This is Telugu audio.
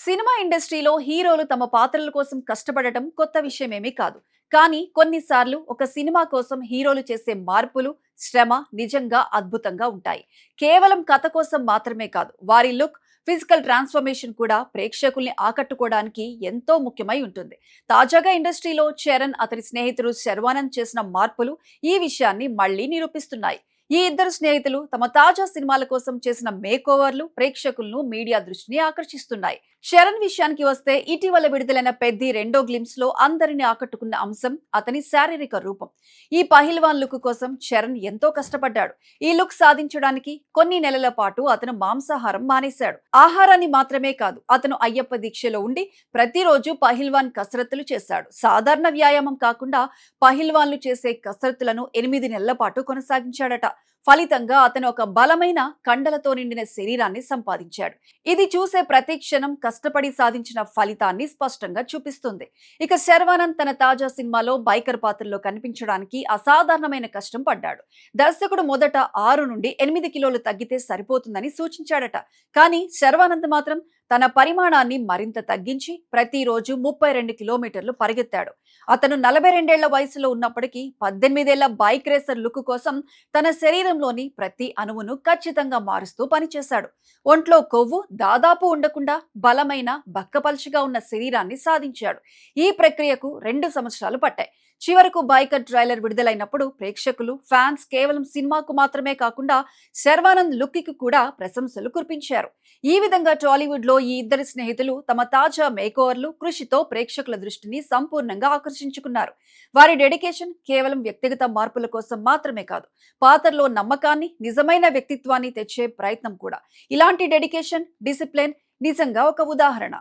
సినిమా ఇండస్ట్రీలో హీరోలు తమ పాత్రల కోసం కష్టపడటం కొత్త విషయమేమీ కాదు. కానీ కొన్నిసార్లు ఒక సినిమా కోసం హీరోలు చేసే మార్పులు, శ్రమ నిజంగా అద్భుతంగా ఉంటాయి. కేవలం కథ కోసం మాత్రమే కాదు, వారి లుక్, ఫిజికల్ ట్రాన్స్ఫర్మేషన్ కూడా ప్రేక్షకుల్ని ఆకట్టుకోవడానికి ఎంతో ముఖ్యమై ఉంటుంది. తాజాగా ఇండస్ట్రీలో చరణ్, అతని స్నేహితుడు శర్వానంద్ చేసిన మార్పులు ఈ విషయాన్ని మళ్లీ నిరూపిస్తున్నాయి. ఈ ఇద్దరు స్నేహితులు తమ తాజా సినిమాల కోసం చేసిన మేకోవర్లు ప్రేక్షకులను, మీడియా దృష్టిని ఆకర్షిస్తున్నాయి. చరణ్ విషయానికి వస్తే, ఇటీవల విడుదలైన పెద్ది రెండో గ్లిమ్స్ లో అందరిని ఆకట్టుకున్న అంశం అతని శారీరక రూపం. ఈ పహిల్వాన్ లుక్ కోసం చరణ్ ఎంతో కష్టపడ్డాడు. ఈ లుక్ సాధించడానికి కొన్ని నెలల పాటు అతను మాంసాహారం మానేశాడు. ఆహారాన్ని మాత్రమే కాదు, అతను అయ్యప్ప దీక్షలో ఉండి ప్రతిరోజు పహిల్వాన్ కసరత్తులు చేశాడు. సాధారణ వ్యాయామం కాకుండా పహిల్వాన్లు చేసే కసరత్తులను 8 నెలల పాటు కొనసాగించాడట. ఫలితంగా అతను ఒక బలమైన, కండలతో నిండిన శరీరాన్ని సంపాదించాడు. ఇది చూసే ప్రతి క్షణం కష్టపడి సాధించిన ఫలితాన్ని స్పష్టంగా చూపిస్తుంది. ఇక శర్వానంద్ తన తాజా సినిమాలో బైకర్ పాత్రలో కనిపించడానికి అసాధారణమైన కష్టం పడ్డాడు. దర్శకుడు మొదట 6 నుండి 8 కిలోలు తగ్గితే సరిపోతుందని సూచించాడట. కానీ శర్వానంద్ మాత్రం తన పరిమాణాన్ని మరింత తగ్గించి ప్రతిరోజు 32 కిలోమీటర్లు పరిగెత్తాడు. అతను 42 ఏళ్ల వయసులో ఉన్నప్పటికీ 18 ఏళ్ల బైక్ రేసర్ లుక్ కోసం తన శరీరంలోని ప్రతి అణువును ఖచ్చితంగా మారుస్తూ పనిచేశాడు. ఒంట్లో కొవ్వు దాదాపు ఉండకుండా బలమైన, బక్కపల్చిగా ఉన్న శరీరాన్ని సాధించాడు. ఈ ప్రక్రియకు 2 సంవత్సరాలు పట్టాయి. చివరకు బైకర్ ట్రైలర్ విడుదలైనప్పుడు ప్రేక్షకులు, ఫ్యాన్స్ కేవలం సినిమాకు మాత్రమే కాకుండా శర్వానంద్ లుక్ కి కూడా ప్రశంసలు కురిపించారు. ఈ విధంగా టాలీవుడ్ లో ఈ ఇద్దరు స్నేహితులు తమ తాజా మేకోవర్లు, కృషితో ప్రేక్షకుల దృష్టిని సంపూర్ణంగా ఆకర్షించుకున్నారు. వారి డెడికేషన్ కేవలం వ్యక్తిగత మార్పుల కోసం మాత్రమే కాదు, పాత్రలో నమ్మకాన్ని, నిజమైన వ్యక్తిత్వాన్ని తెచ్చే ప్రయత్నం కూడా. ఇలాంటి డెడికేషన్, డిసిప్లిన్ నిజంగా ఒక ఉదాహరణ.